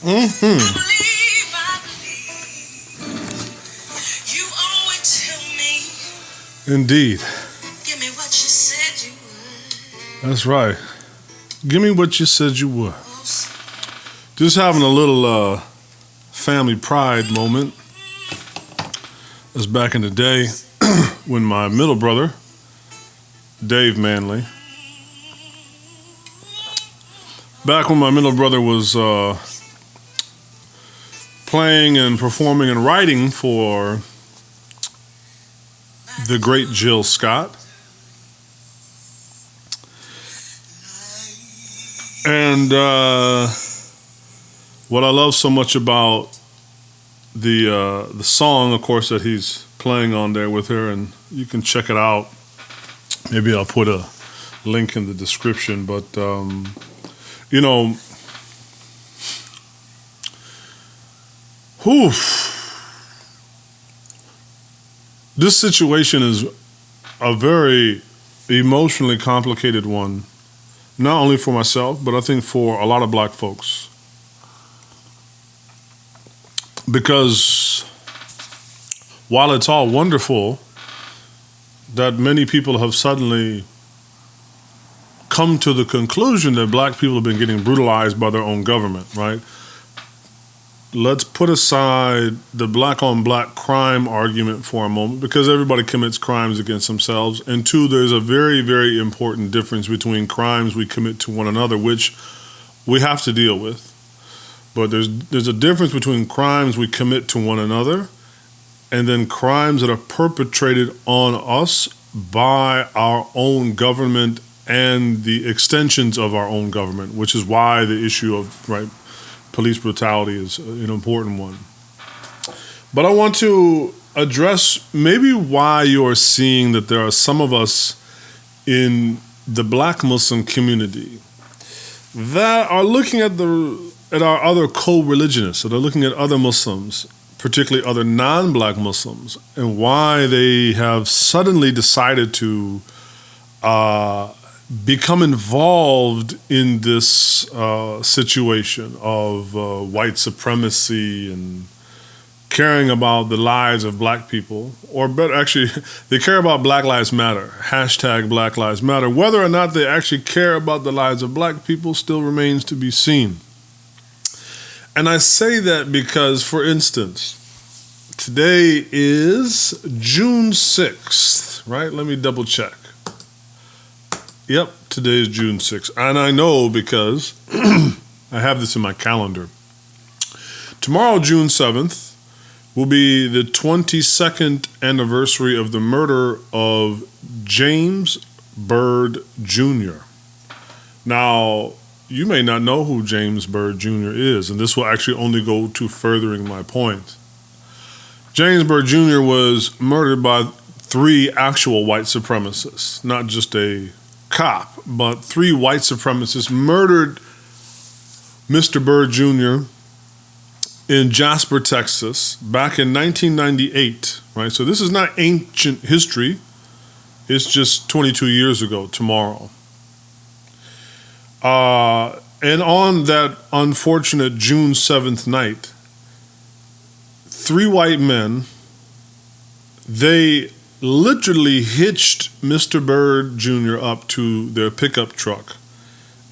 Mm-hmm. You always tell me. Indeed. Give me what you said you would. That's right. Give me what you said you would. Oh, Just having a little family pride moment. That's back in the day when my middle brother, Dave Manley, back when my middle brother was playing and performing and writing for the great Jill Scott. And what I love so much about the song, of course, that he's playing on there with her, and you can check it out. Maybe I'll put a link in the description, but you know, whew, this situation is a very emotionally complicated one, not only for myself, but I think for a lot of black folks. Because while it's all wonderful that many people have suddenly come to the conclusion that black people have been getting brutalized by their own government, right? Let's put aside the black on black crime argument for a moment, because everybody commits crimes against themselves. And two, there's a very, very important difference between crimes we commit to one another, which we have to deal with. But there's a difference between crimes we commit to one another and then crimes that are perpetrated on us by our own government and the extensions of our own government, which is why the issue of police brutality is an important one. But I want to address maybe why you're seeing that there are some of us in the black Muslim community that are looking at our other co-religionists, that are looking at other Muslims, particularly other non-black Muslims, and why they have suddenly decided to become involved in this situation of white supremacy and caring about the lives of black people, or better, actually, they care about Black Lives Matter, hashtag Black Lives Matter. Whether or not they actually care about the lives of black people still remains to be seen. And I say that because, for instance, today is June 6th, right? Let me double check. Yep, today is June 6th. And I know because I have this in my calendar. Tomorrow, June 7th, will be the 22nd anniversary of the murder of James Byrd Jr. Now, you may not know who James Byrd Jr. is, and this will actually only go to furthering my point. James Byrd Jr. was murdered by 3 actual white supremacists, not just a cop, but 3 white supremacists murdered Mr. Byrd Jr. in Jasper, Texas, back in 1998, right? So this is not ancient history. It's just 22 years ago tomorrow. And on that unfortunate June 7th night, 3 white men, they literally hitched Mr. Byrd Jr. up to their pickup truck,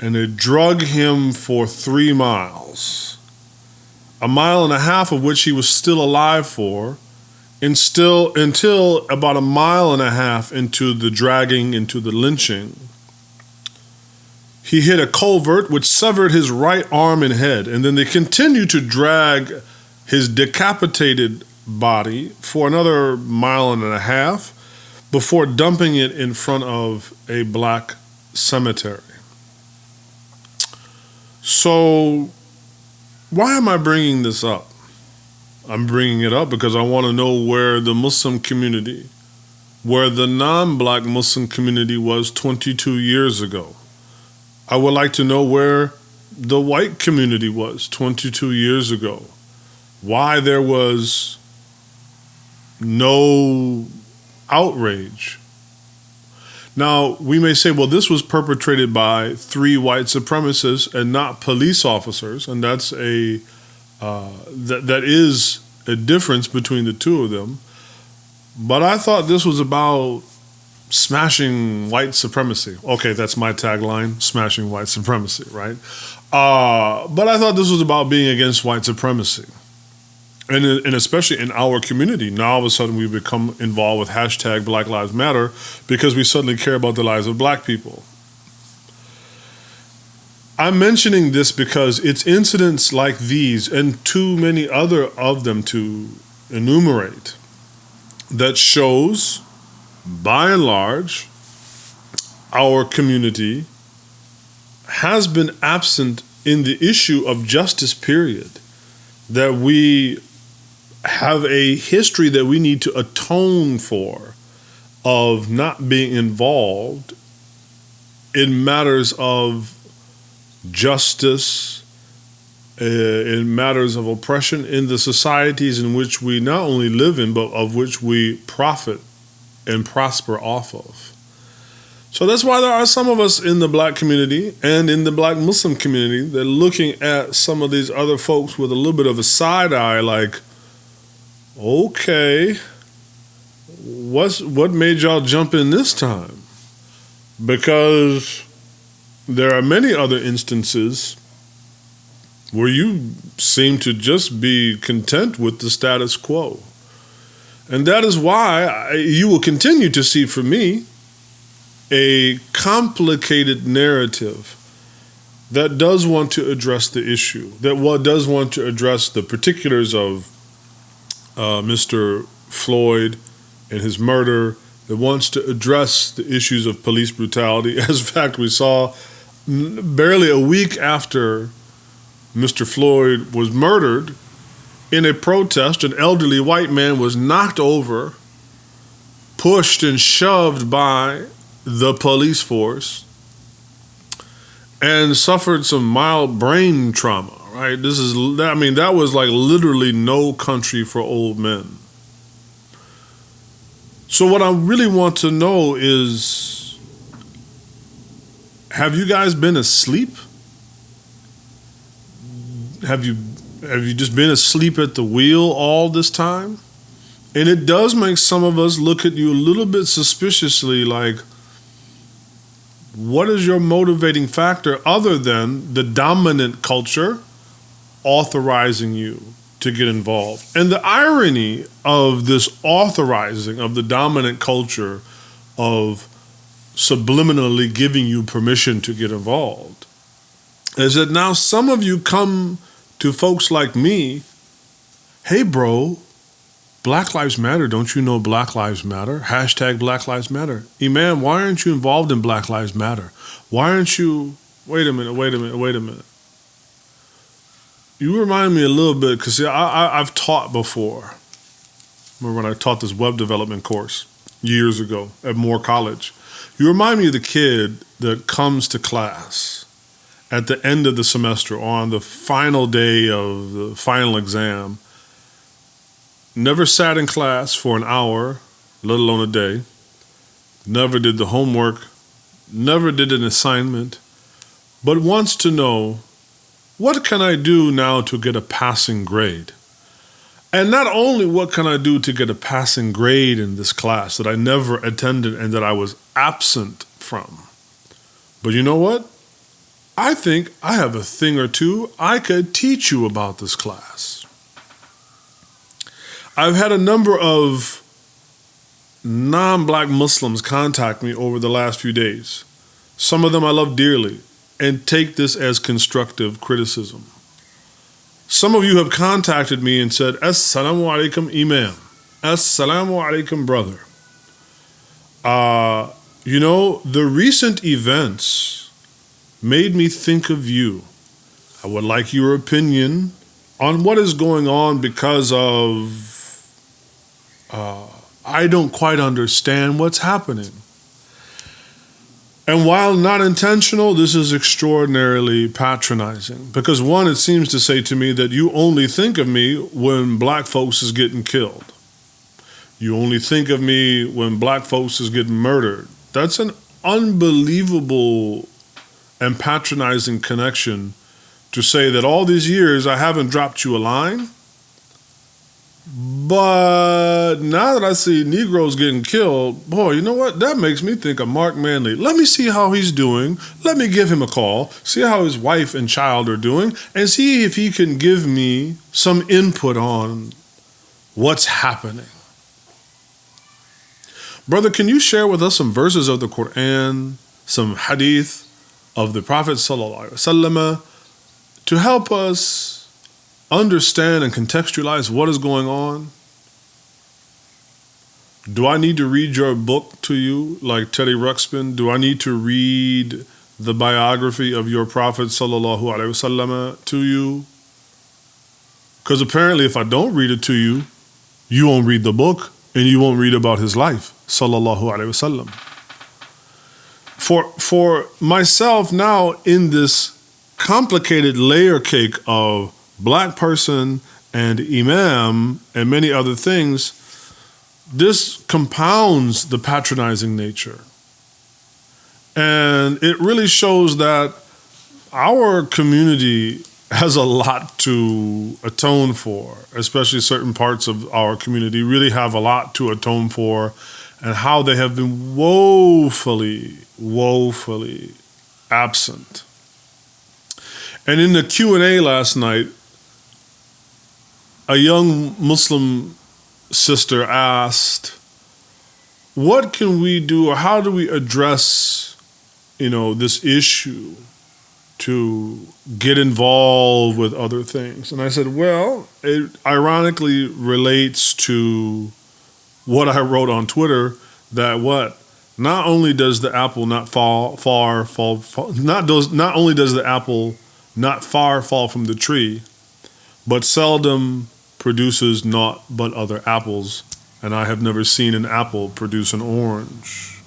and they drug him for 3 miles, a mile and a half of which he was still alive for, and still until about a mile and a half into the dragging, into the lynching. He hit a culvert which severed his right arm and head, and then they continued to drag his decapitated body for another mile and a half before dumping it in front of a black cemetery. So, why am I bringing this up? I'm bringing it up because I want to know where the Muslim community, where the non-black Muslim community was 22 years ago. I would like to know where the white community was 22 years ago. Why there was no outrage. Now, we may say, well, this was perpetrated by 3 white supremacists and not police officers, and that's a That is a difference between the two of them. But I thought this was about smashing white supremacy. Okay, that's my tagline, smashing white supremacy, right? But I thought this was about being against white supremacy. And especially in our community. Now all of a sudden we become involved with hashtag Black Lives Matter because we suddenly care about the lives of black people. I'm mentioning this because it's incidents like these and too many other of them to enumerate that shows, by and large, our community has been absent in the issue of justice, period. That we have a history that we need to atone for of not being involved in matters of justice, in matters of oppression in the societies in which we not only live in, but of which we profit and prosper off of. So that's why there are some of us in the black community and in the black Muslim community that are looking at some of these other folks with a little bit of a side eye like, okay, what made y'all jump in this time? Because there are many other instances where you seem to just be content with the status quo. And that is why you will continue to see from me a complicated narrative that does want to address the issue, that does want to address the particulars of Mr. Floyd and his murder, that wants to address the issues of police brutality. As a fact, we saw barely a week after Mr. Floyd was murdered, in a protest, an elderly white man was knocked over, pushed and shoved by the police force, and suffered some mild brain trauma, right? That was like literally No Country for Old Men. So what I really want to know is, have you guys been asleep? Have you just been asleep at the wheel all this time? And it does make some of us look at you a little bit suspiciously, like, what is your motivating factor other than the dominant culture authorizing you to get involved? And the irony of this authorizing of the dominant culture of subliminally giving you permission to get involved is that now some of you come to folks like me, hey bro, Black Lives Matter, don't you know Black Lives Matter? Hashtag Black Lives Matter. Imam, why aren't you involved in Black Lives Matter? Why aren't you, wait a minute. You remind me a little bit, because I've taught before. Remember when I taught this web development course years ago at Moore College? You remind me of the kid that comes to class at the end of the semester, on the final day of the final exam, never sat in class for an hour, let alone a day, never did the homework, never did an assignment, but wants to know, what can I do now to get a passing grade? And not only what can I do to get a passing grade in this class that I never attended and that I was absent from, but you know what? I think I have a thing or two I could teach you about this class. I've had a number of non-black Muslims contact me over the last few days. Some of them I love dearly and take this as constructive criticism. Some of you have contacted me and said, Assalamu alaikum, Imam. Assalamu alaikum, brother. The recent events made me think of you. I would like your opinion on what is going on because of I don't quite understand what's happening. And while not intentional, this is extraordinarily patronizing. Because one, it seems to say to me that you only think of me when black folks is getting killed. You only think of me when black folks is getting murdered. That's an unbelievable and patronizing connection to say that all these years I haven't dropped you a line. But now that I see Negroes getting killed, boy, you know what? That makes me think of Mark Manley. Let me see how he's doing. Let me give him a call, see how his wife and child are doing, and see if he can give me some input on what's happening. Brother, can you share with us some verses of the Quran, some hadith of the Prophet sallallahu alaihi wasallam to help us understand and contextualize what is going on? Do I need to read your book to you like Teddy Ruxpin? Do I need to read the biography of your Prophet sallallahu alaihi wasallam to you? Because apparently if I don't read it to you, you won't read the book and you won't read about his life, sallallahu alaihi wasallam. For myself now in this complicated layer cake of black person and imam and many other things, this compounds the patronizing nature. And it really shows that our community has a lot to atone for, especially certain parts of our community really have a lot to atone for, and how they have been woefully absent. And in the Q&A last night, a young Muslim sister asked, what can we do, or how do we address, this issue to get involved with other things? And I said, well, it ironically relates to what I wrote on Twitter, that not only does the apple not only does the apple not far fall from the tree, but seldom produces naught but other apples, and I have never seen an apple produce an orange.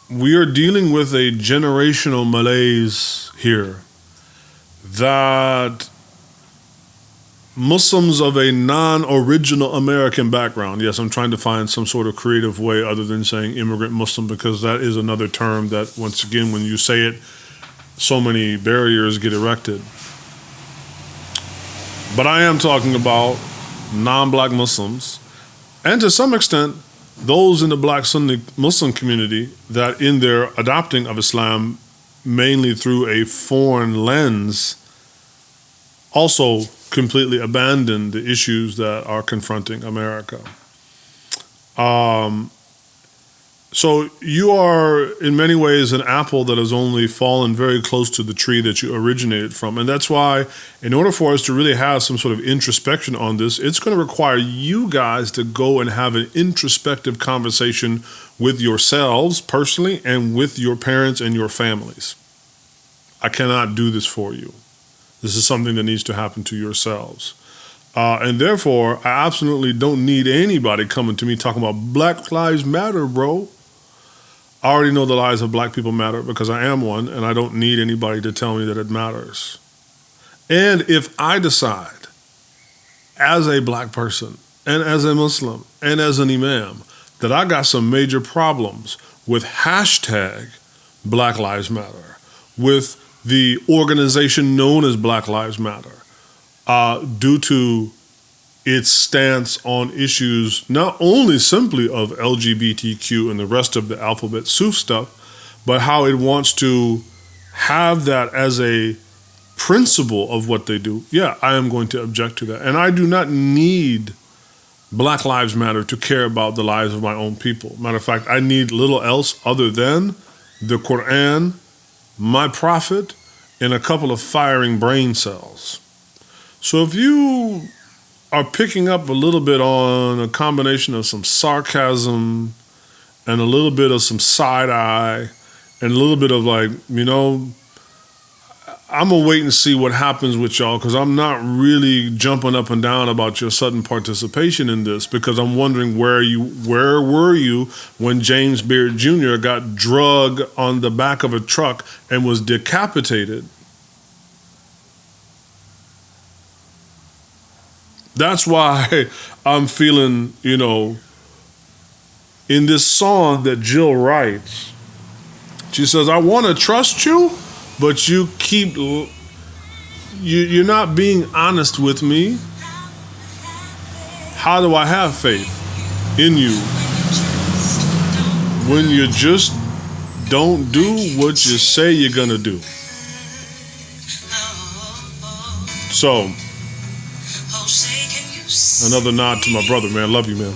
We are dealing with a generational malaise here, that Muslims of a non-original American background, yes, I'm trying to find some sort of creative way other than saying immigrant Muslim, because that is another term that, once again, when you say it, so many barriers get erected. But I am talking about non-black Muslims, and to some extent, those in the black Sunni Muslim community that in their adopting of Islam, mainly through a foreign lens, also completely abandon the issues that are confronting America. So you are, in many ways, an apple that has only fallen very close to the tree that you originated from. And that's why, in order for us to really have some sort of introspection on this, it's going to require you guys to go and have an introspective conversation with yourselves personally and with your parents and your families. I cannot do this for you. This is something that needs to happen to yourselves. And therefore, I absolutely don't need anybody coming to me talking about Black Lives Matter, bro. I already know the lives of black people matter because I am one, and I don't need anybody to tell me that it matters. And if I decide, as a black person, and as a Muslim, and as an imam, that I got some major problems with hashtag Black Lives Matter, with the organization known as Black Lives Matter, due to its stance on issues not only simply of LGBTQ and the rest of the alphabet soup stuff, but how it wants to have that as a principle of what they do. Yeah, I am going to object to that. And I do not need Black Lives Matter to care about the lives of my own people. Matter of fact, I need little else other than the Quran, my prophet, and a couple of firing brain cells. So if you are picking up a little bit on a combination of some sarcasm and a little bit of some side eye and a little bit of I'm going to wait and see what happens with y'all, because I'm not really jumping up and down about your sudden participation in this, because I'm wondering where were you when James Beard Jr. got drugged on the back of a truck and was decapitated? That's why I'm feeling, in this song that Jill writes, She says, I want to trust you, but you're not being honest with me. How do I have faith in you when you just don't do what you say you're gonna do? So, another nod to my brother, man. Love you, man.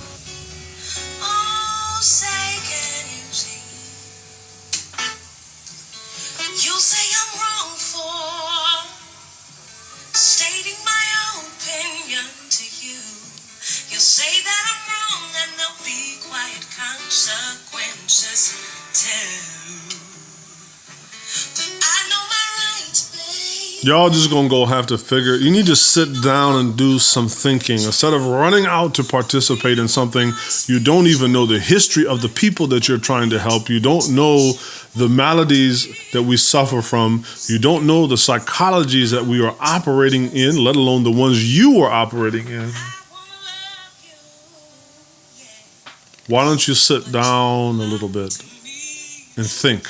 Y'all just gonna go have to figure. You need to sit down and do some thinking instead of running out to participate in something you don't even know the history of the people that you're trying to help. You don't know the maladies that we suffer from. You don't know the psychologies that we are operating in, let alone the ones you are operating in. Why don't you sit down a little bit and think?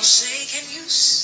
Say, can you see?